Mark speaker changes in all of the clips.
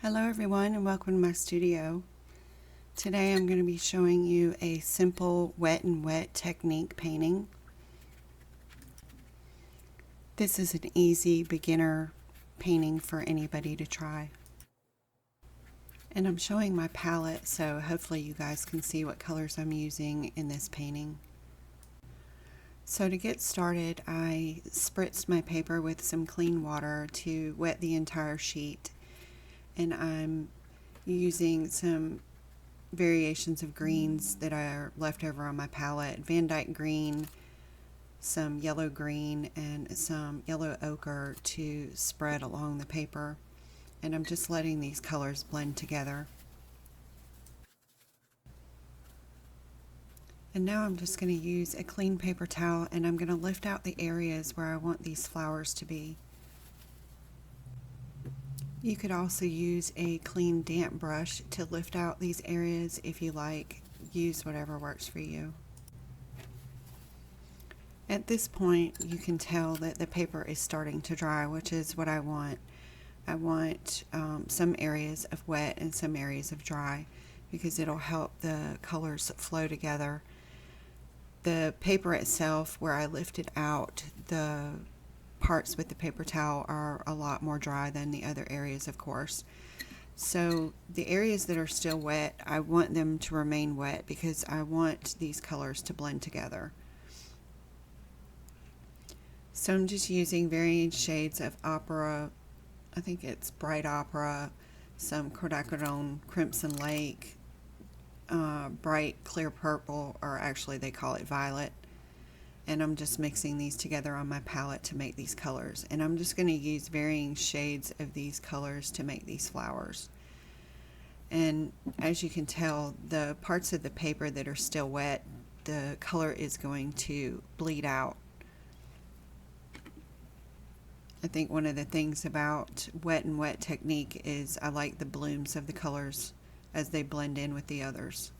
Speaker 1: Hello everyone and welcome to my studio. Today I'm going to be showing you a simple wet and wet technique painting. This is an easy beginner painting for anybody to try. And I'm showing my palette, so hopefully you guys can see what colors I'm using in this painting. So to get started, I spritzed my paper with some clean water to wet the entire sheet. And I'm using some variations of greens that are left over on my palette: Van Dyke green, some yellow green, and some yellow ochre to spread along the paper. And I'm just letting these colors blend together. And now I'm just going to use a clean paper towel and I'm going to lift out the areas where I want these flowers to be. You could also use a clean damp brush to lift out these areas if you like. Use whatever works for you. At this point, you can tell that the paper is starting to dry, which is what I want. I want some areas of wet and some areas of dry because it'll help the colors flow together. The paper itself, where I lifted out, the parts with the paper towel are a lot more dry than the other areas, of course. So the areas that are still wet, I want them to remain wet because I want these colors to blend together. So I'm just using varying shades of opera. I think it's bright opera, some quinacridone crimson lake, bright clear purple, or actually they call it violet. And I'm just mixing these together on my palette to make these colors. And I'm just going to use varying shades of these colors to make these flowers. And as you can tell, the parts of the paper that are still wet, the color is going to bleed out. I think one of the things about wet and wet technique is I like the blooms of the colors as they blend in with the others.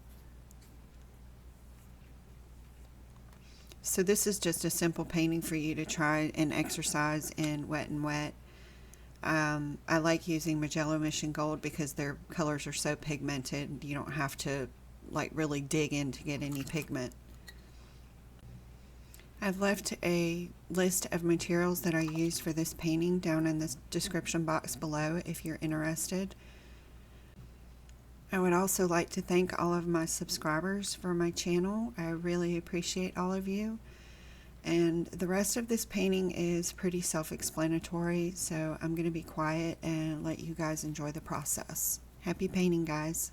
Speaker 1: So this is just a simple painting for you to try and exercise in wet and wet. I like using Magella Mission Gold because their colors are so pigmented. You don't have to really dig in to get any pigment. I've left a list of materials that I used for this painting down in the description box below if you're interested. I would also like to thank all of my subscribers for my channel. I really appreciate all of you. And the rest of this painting is pretty self-explanatory, so I'm going to be quiet and let you guys enjoy the process. Happy painting, guys.